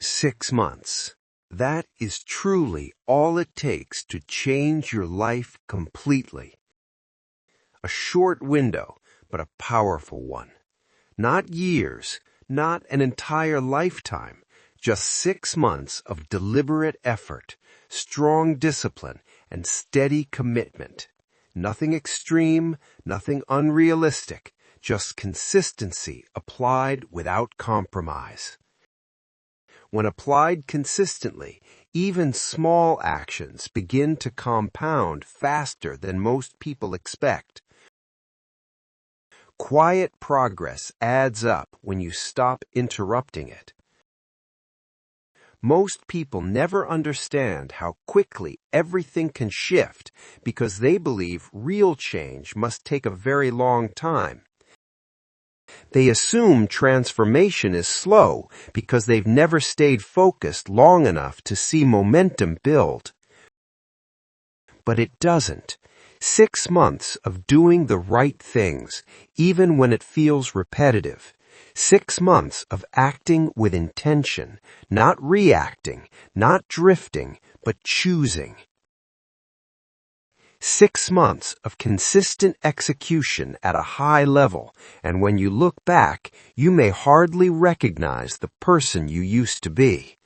6 months. That is truly all it takes to change your life completely. A short window, but a powerful one. Not years, not an entire lifetime, just 6 months of deliberate effort, strong discipline, and steady commitment. Nothing extreme, nothing unrealistic, just consistency applied without compromise. When applied consistently, even small actions begin to compound faster than most people expect. Quiet progress adds up when you stop interrupting it. Most people never understand how quickly everything can shift because they believe real change must take a very long time. They assume transformation is slow because they've never stayed focused long enough to see momentum build. But it doesn't. 6 months of doing the right things, even when it feels repetitive. 6 months of acting with intention, not reacting, not drifting, but choosing. 6 months of consistent execution at a high level, and when you look back, you may hardly recognize the person you used to be.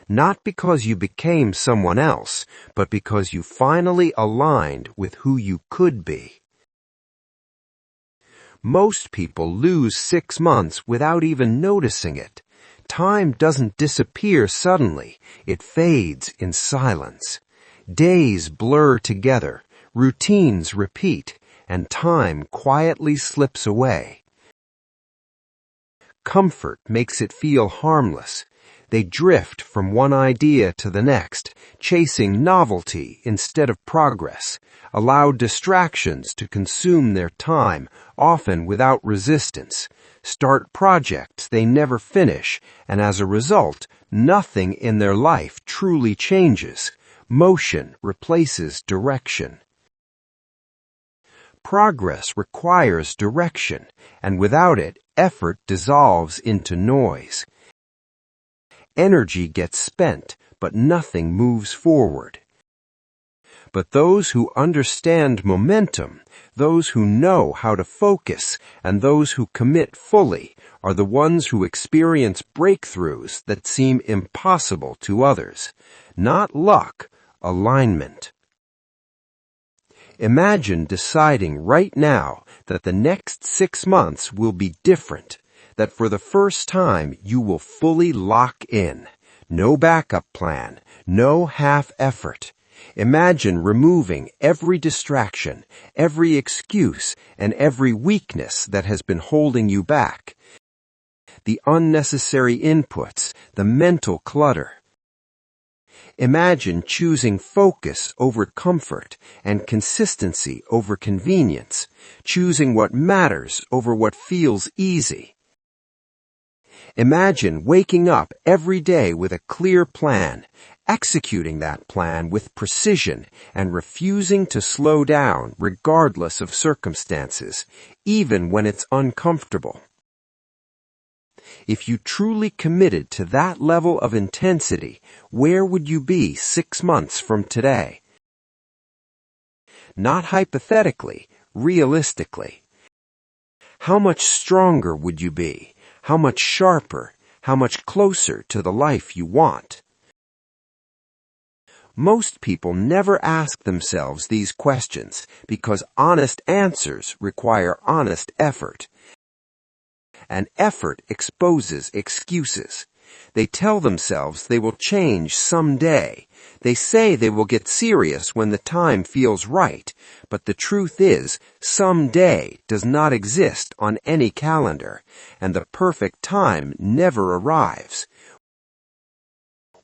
Not because you became someone else, but because you finally aligned with who you could be. Most people lose 6 months without even noticing it. Time doesn't disappear suddenly. It fades in silence. Days blur together, routines repeat, and time quietly slips away. Comfort makes it feel harmless. They drift from one idea to the next, chasing novelty instead of progress, allow distractions to consume their time, often without resistance, start projects they never finish, and as a result, nothing in their life truly changes. Motion replaces direction. Progress requires direction, and without it, effort dissolves into noise. Energy gets spent, but nothing moves forward. But those who understand momentum, those who know how to focus, and those who commit fully are the ones who experience breakthroughs that seem impossible to others. Not luck, alignment. Imagine deciding right now that the next 6 months will be different, that for the first time you will fully lock in. No backup plan, no half effort. Imagine removing every distraction, every excuse, and every weakness that has been holding you back. The unnecessary inputs, the mental clutter. Imagine choosing focus over comfort and consistency over convenience, choosing what matters over what feels easy. Imagine waking up every day with a clear plan, executing that plan with precision, and refusing to slow down regardless of circumstances, even when it's uncomfortable. If you truly committed to that level of intensity, where would you be 6 months from today? Not hypothetically, realistically. How much stronger would you be? How much sharper? How much closer to the life you want? Most people never ask themselves these questions because honest answers require honest effort. And effort exposes excuses. They tell themselves they will change someday. They say they will get serious when the time feels right. But the truth is, someday does not exist on any calendar, and the perfect time never arrives.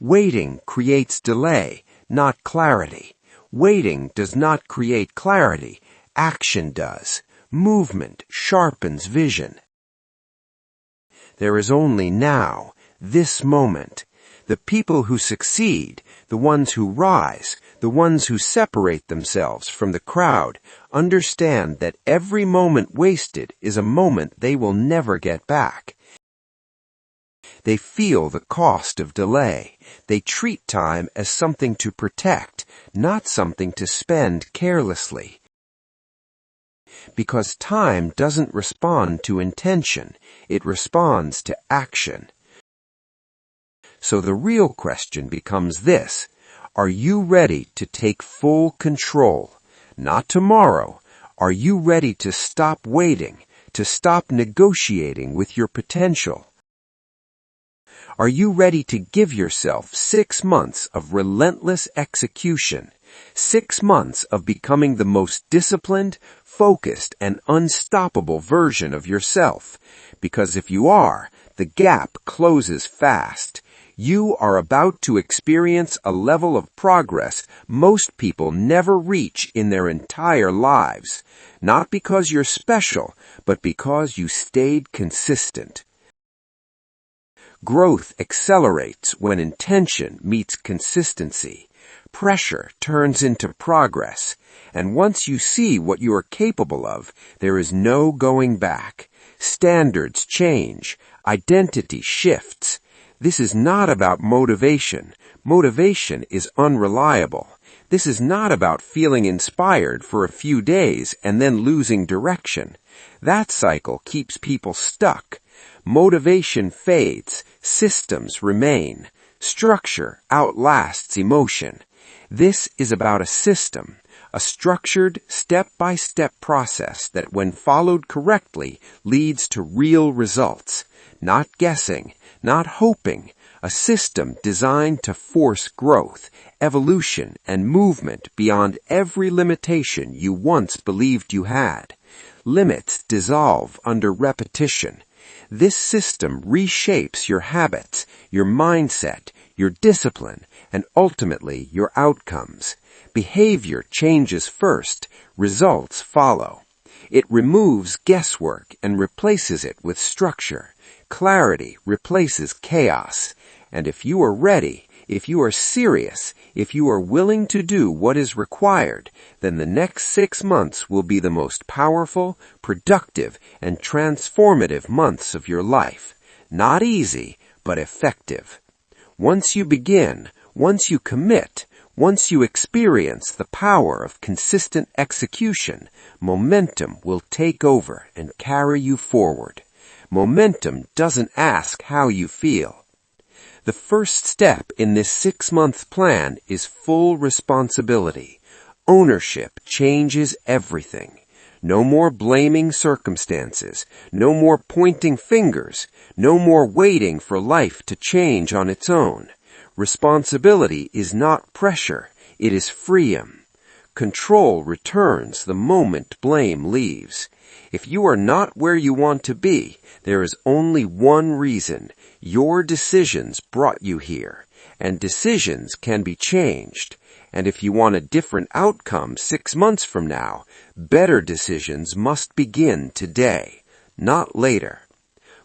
Waiting creates delay, not clarity. Waiting does not create clarity. Action does. Movement sharpens vision. There is only now, this moment. The people who succeed, the ones who rise, the ones who separate themselves from the crowd, understand that every moment wasted is a moment they will never get back. They feel the cost of delay. They treat time as something to protect, not something to spend carelessly. Because time doesn't respond to intention, it responds to action. So the real question becomes this: are you ready to take full control? Not tomorrow. Are you ready to stop waiting, to stop negotiating with your potential? Are you ready to give yourself 6 months of relentless execution? 6 months of becoming the most disciplined, focused, and unstoppable version of yourself. Because if you are, the gap closes fast. You are about to experience a level of progress most people never reach in their entire lives. Not because you're special, but because you stayed consistent. Growth accelerates when intention meets consistency. Pressure turns into progress. And once you see what you are capable of, there is no going back. Standards change. Identity shifts. This is not about motivation. Motivation is unreliable. This is not about feeling inspired for a few days and then losing direction. That cycle keeps people stuck. Motivation fades. Systems remain. Structure outlasts emotion. This is about a system, a structured, step-by-step process that, when followed correctly, leads to real results. Not guessing, not hoping. A system designed to force growth, evolution, and movement beyond every limitation you once believed you had. Limits dissolve under repetition. This system reshapes your habits, your mindset, your discipline, and ultimately your outcomes. Behavior changes first, results follow. It removes guesswork and replaces it with structure. Clarity replaces chaos. And if you are ready, if you are serious, if you are willing to do what is required, then the next 6 months will be the most powerful, productive, and transformative months of your life. Not easy, but effective. Once you begin, once you commit, once you experience the power of consistent execution, momentum will take over and carry you forward. Momentum doesn't ask how you feel. The first step in this 6-month plan is full responsibility. Ownership changes everything. No more blaming circumstances. No more pointing fingers. No more waiting for life to change on its own. Responsibility is not pressure. It is freedom. Control returns the moment blame leaves. If you are not where you want to be, there is only one reason. Your decisions brought you here, and decisions can be changed. And if you want a different outcome 6 months from now, better decisions must begin today, not later.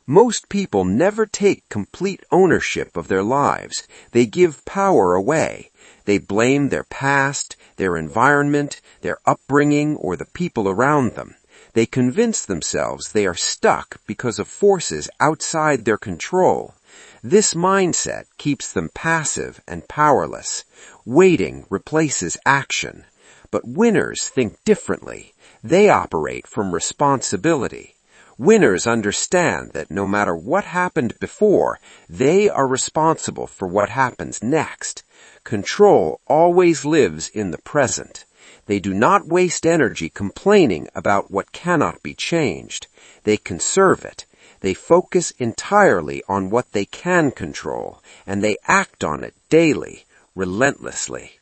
Most people never take complete ownership of their lives. They give power away. They blame their past, their environment, their upbringing, or the people around them. They convince themselves they are stuck because of forces outside their control. This mindset keeps them passive and powerless. Waiting replaces action. But winners think differently. They operate from responsibility. Winners understand that no matter what happened before, they are responsible for what happens next. Control always lives in the present. They do not waste energy complaining about what cannot be changed. They conserve it. They focus entirely on what they can control, and they act on it daily, relentlessly.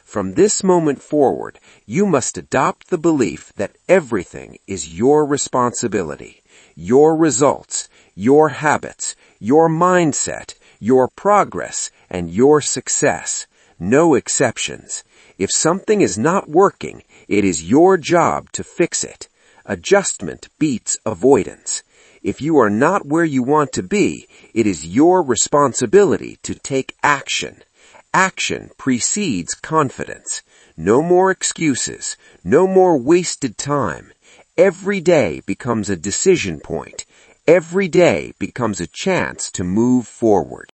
From this moment forward, you must adopt the belief that everything is your responsibility. Your results, your habits, your mindset, your progress, and your success. No exceptions. If something is not working, it is your job to fix it. Adjustment beats avoidance. If you are not where you want to be, it is your responsibility to take action. Action precedes confidence. No more excuses. No more wasted time. Every day becomes a decision point. Every day becomes a chance to move forward.